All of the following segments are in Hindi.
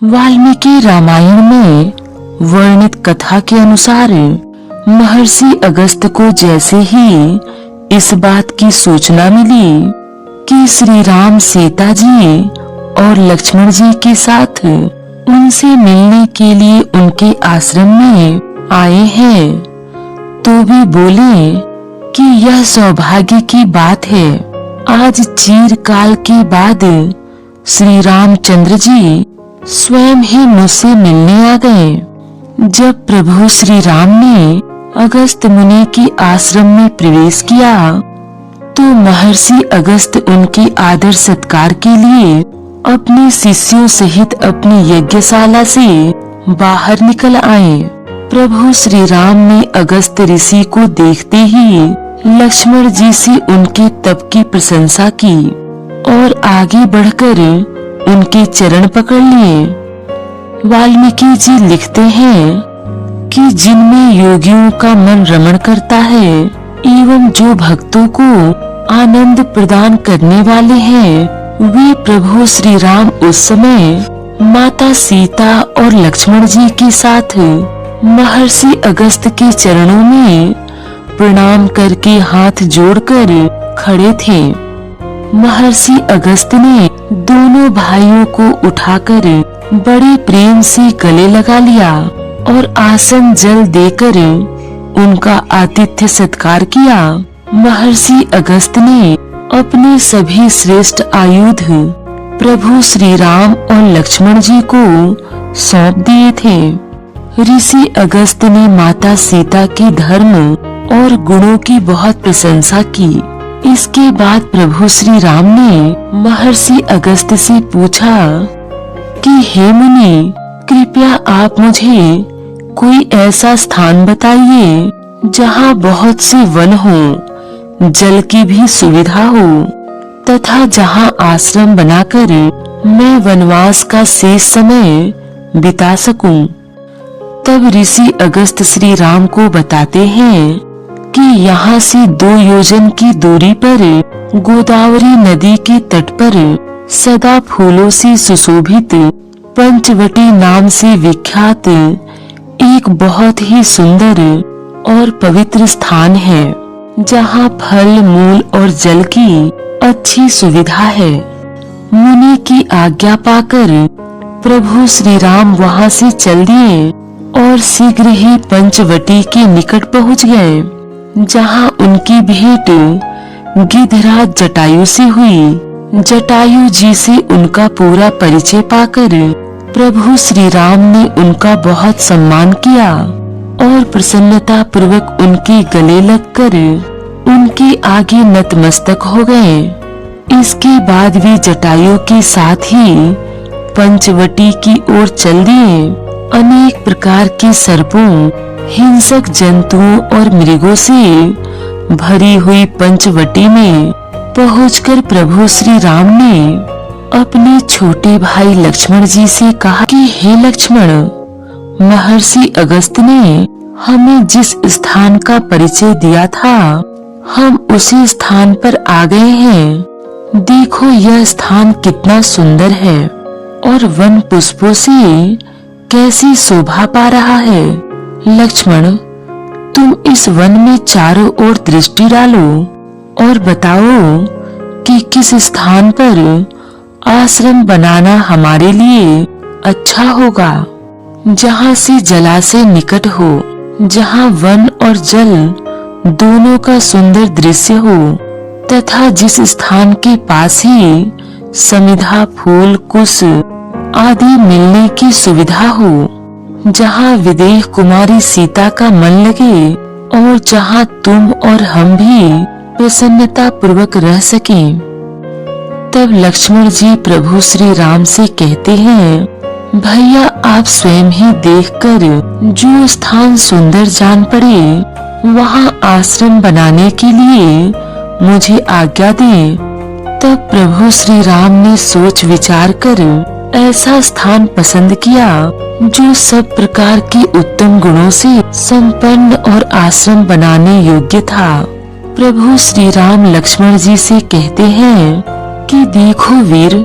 वाल्मीकि रामायण में वर्णित कथा के अनुसार महर्षि अगस्त्य को जैसे ही इस बात की सूचना मिली कि श्री राम सीता जी और लक्ष्मण जी के साथ उनसे मिलने के लिए उनके आश्रम में आए हैं, तो भी बोले कि यह सौभाग्य की बात है। आज चिरकाल के बाद श्री रामचंद्र जी स्वयं ही मुझसे मिलने आ गए। जब प्रभु श्री राम ने अगस्त्य मुनि के आश्रम में प्रवेश किया तो महर्षि अगस्त्य उनके आदर सत्कार के लिए अपने शिष्यों सहित अपनी यज्ञशाला से बाहर निकल आए। प्रभु श्री राम ने अगस्त्य ऋषि को देखते ही लक्ष्मण जी से उनके तप की प्रशंसा की और आगे बढ़कर उनके चरण पकड़ लिए। वाल्मीकि जी लिखते हैं कि जिनमें योगियों का मन रमण करता है एवं जो भक्तों को आनंद प्रदान करने वाले हैं, वे प्रभु श्री राम उस समय माता सीता और लक्ष्मण जी के साथ महर्षि अगस्त्य के चरणों में प्रणाम करके हाथ जोड़कर खड़े थे। महर्षि अगस्त्य ने दोनों भाइयों को उठाकर बड़े प्रेम से गले लगा लिया और आसन जल देकर उनका आतिथ्य सत्कार किया। महर्षि अगस्त्य ने अपने सभी श्रेष्ठ आयुध प्रभु श्री राम और लक्ष्मण जी को सौंप दिए थे। ऋषि अगस्त्य ने माता सीता के धर्म और गुणों की बहुत प्रशंसा की। इसके बाद प्रभु श्री राम ने महर्षि अगस्त्य से पूछा कि हे मुनि, कृपया आप मुझे कोई ऐसा स्थान बताइए जहाँ बहुत से वन हो, जल की भी सुविधा हो तथा जहाँ आश्रम बनाकर मैं वनवास का शेष समय बिता सकूं। तब ऋषि अगस्त्य श्री राम को बताते हैं कि यहाँ से 2 योजन की दूरी पर गोदावरी नदी के तट पर सदा फूलों से सुशोभित पंचवटी नाम से विख्यात एक बहुत ही सुंदर और पवित्र स्थान है, जहाँ फल मूल और जल की अच्छी सुविधा है। मुनि की आज्ञा पाकर प्रभु श्री राम वहाँ से चल दिए और शीघ्र ही पंचवटी के निकट पहुँच गए, जहाँ उनकी भेंट गिद्धराज जटायु से हुई। जटायु जी से उनका पूरा परिचय पाकर प्रभु श्री राम ने उनका बहुत सम्मान किया और प्रसन्नता पूर्वक उनके गले लगकर उनके आगे नतमस्तक हो गए। इसके बाद वे जटायु के साथ ही पंचवटी की ओर चल दिए। अनेक प्रकार के सर्पों, हिंसक जंतुओं और मृगों से भरी हुई पंचवटी में पहुंचकर प्रभु श्री राम ने अपने छोटे भाई लक्ष्मण जी से कहा कि हे लक्ष्मण, महर्षि अगस्त्य ने हमें जिस स्थान का परिचय दिया था, हम उसी स्थान पर आ गए हैं। देखो यह स्थान कितना सुंदर है और वन पुष्पों से कैसी शोभा पा रहा है। लक्ष्मण, तुम इस वन में चारों ओर दृष्टि डालो और बताओ कि किस स्थान पर आश्रम बनाना हमारे लिए अच्छा होगा, जहाँ से जलाशय निकट हो, जहाँ वन और जल दोनों का सुंदर दृश्य हो तथा जिस स्थान के पास ही समिधा, फूल, कुश आदि मिलने की सुविधा हो, जहाँ विदेह कुमारी सीता का मन लगे और जहाँ तुम और हम भी प्रसन्नता पूर्वक रह सकें। तब लक्ष्मण जी प्रभु श्री राम से कहते हैं, भैया आप स्वयं ही देखकर जो स्थान सुंदर जान पड़े वहाँ आश्रम बनाने के लिए मुझे आज्ञा दें। तब प्रभु श्री राम ने सोच विचार कर ऐसा स्थान पसंद किया जो सब प्रकार के उत्तम गुणों से संपन्न और आश्रम बनाने योग्य था। प्रभु श्री राम लक्ष्मण जी से कहते हैं कि देखो वीर,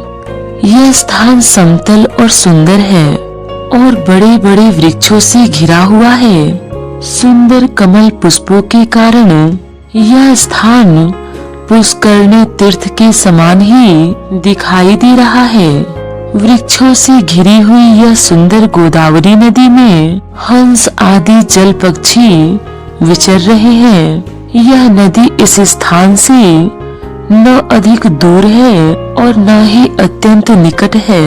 यह स्थान समतल और सुंदर है और बड़े बड़े वृक्षों से घिरा हुआ है। सुंदर कमल पुष्पों के कारण यह स्थान पुष्करणी तीर्थ के समान ही दिखाई दे रहा है। वृक्षों से घिरी हुई यह सुंदर गोदावरी नदी में हंस आदि जल पक्षी विचर रहे हैं। यह नदी इस स्थान से न अधिक दूर है और न ही अत्यंत निकट है।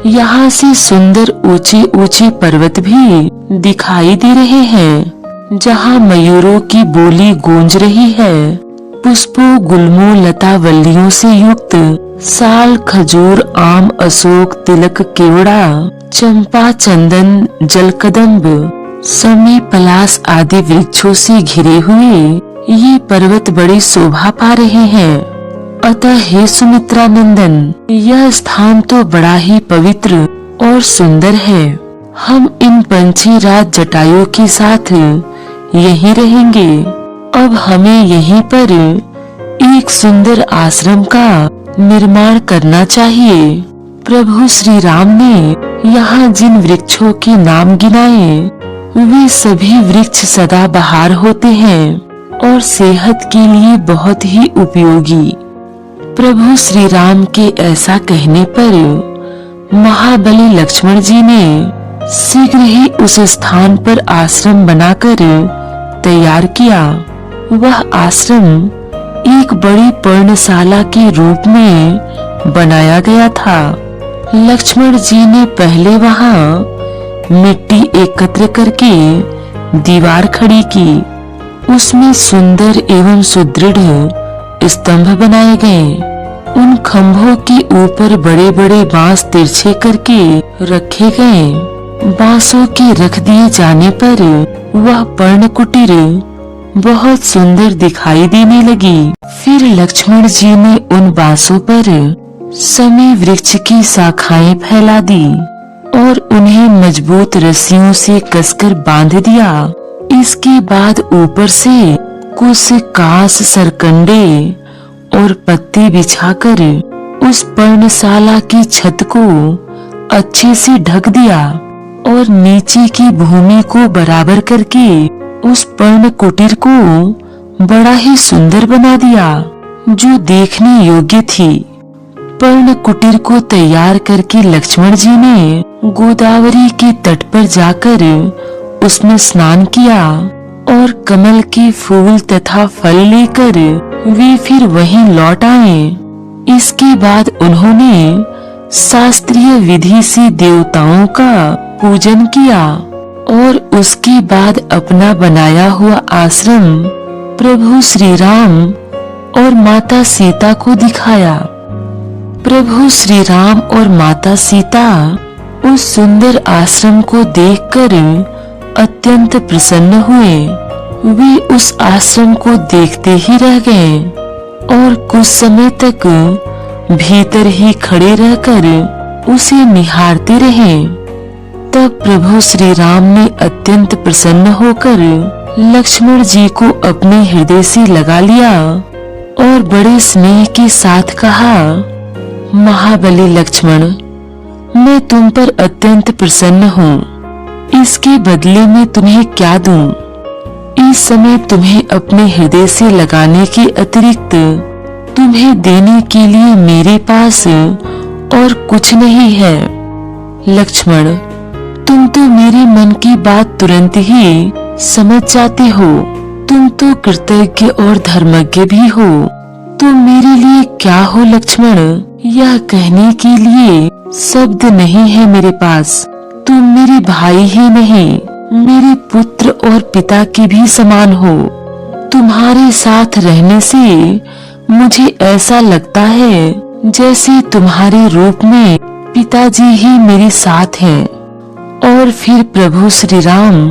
यहाँ से सुंदर ऊंचे ऊंचे पर्वत भी दिखाई दे रहे हैं, जहाँ मयूरों की बोली गूंज रही है। पुष्पों गुलमों लता वल्लियों से युक्त साल खजूर आम अशोक तिलक केवड़ा चंपा चंदन जलकदम्ब समी पलास आदि वृक्षों से घिरे हुए ये पर्वत बड़ी शोभा पा रहे हैं। अतः हे सुमित्रा नंदन, यह स्थान तो बड़ा ही पवित्र और सुंदर है। हम इन पंछी राज जटायुओं के साथ यहीं रहेंगे। अब हमें यहीं पर एक सुंदर आश्रम का निर्माण करना चाहिए। प्रभु श्री राम ने यहाँ जिन वृक्षों के नाम गिनाए वे सभी वृक्ष सदा बहार होते हैं और सेहत के लिए बहुत ही उपयोगी। प्रभु श्री राम के ऐसा कहने पर महाबली लक्ष्मण जी ने शीघ्र ही उस स्थान पर आश्रम बनाकर तैयार किया। वह आश्रम एक बड़ी पर्णशाला के रूप में बनाया गया था। लक्ष्मण जी ने पहले वहां मिट्टी एकत्र करके दीवार खड़ी की। उसमें सुंदर एवं सुदृढ़ स्तंभ बनाए गए। उन खंभों के ऊपर बड़े बड़े बांस तिरछे करके रखे गए। बांसों के रख दिए जाने पर वह पर्ण कुटीर बहुत सुंदर दिखाई देने लगी। फिर लक्ष्मण जी ने उन बांसों पर समी वृक्ष की शाखाएं फैला दी और उन्हें मजबूत रस्सियों से कसकर बांध दिया। इसके बाद ऊपर से कुछ कांस सरकंडे और पत्ते बिछाकर उस पर्णशाला की छत को अच्छे से ढक दिया और नीचे की भूमि को बराबर करके उस पर्ण कुटीर को बड़ा ही सुंदर बना दिया, जो देखने योग्य थी। पर्ण कुटीर को तैयार करके लक्ष्मण जी ने गोदावरी के तट पर जाकर उसमें स्नान किया और कमल के फूल तथा फल लेकर वे फिर वहीं लौट आए। इसके बाद उन्होंने शास्त्रीय विधि से देवताओं का पूजन किया और उसके बाद अपना बनाया हुआ आश्रम प्रभु श्री राम और माता सीता को दिखाया। प्रभु श्री राम और माता सीता उस सुंदर आश्रम को देखकर अत्यंत प्रसन्न हुए। वे उस आश्रम को देखते ही रह गए और कुछ समय तक भीतर ही खड़े रहकर उसे निहारते रहे। तब प्रभु श्री राम ने अत्यंत प्रसन्न होकर लक्ष्मण जी को अपने हृदय से लगा लिया और बड़े स्नेह के साथ कहा, महाबली लक्ष्मण, मैं तुम पर अत्यंत प्रसन्न हूँ। इसके बदले में तुम्हें क्या दूं? इस समय तुम्हें अपने हृदय से लगाने के अतिरिक्त तुम्हें देने के लिए मेरे पास और कुछ नहीं है। लक्ष्मण, तुम तो मेरे मन की बात तुरंत ही समझ जाते हो। तुम तो कृतज्ञ और धर्मज्ञ भी हो। तुम मेरे लिए क्या हो लक्ष्मण, यह कहने के लिए शब्द नहीं है मेरे पास। तुम मेरे भाई ही नहीं, मेरे पुत्र और पिता के भी समान हो। तुम्हारे साथ रहने से मुझे ऐसा लगता है जैसे तुम्हारे रूप में पिताजी ही मेरे साथ हैं। और फिर प्रभु श्री राम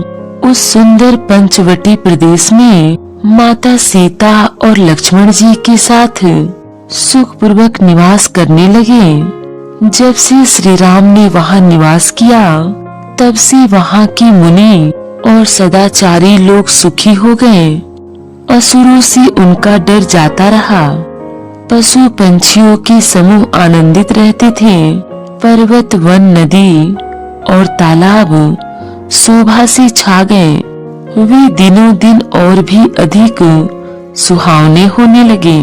उस सुंदर पंचवटी प्रदेश में माता सीता और लक्ष्मण जी के साथ सुखपूर्वक निवास करने लगे। जब से श्री राम ने वहां निवास किया, तब से वहां के मुनि और सदाचारी लोग सुखी हो गए। असुरों से उनका डर जाता रहा। पशु पंछियों के समूह आनंदित रहते थे। पर्वत, वन, नदी और तालाब शोभा से छा गए। वे दिनों दिन और भी अधिक सुहावने होने लगे।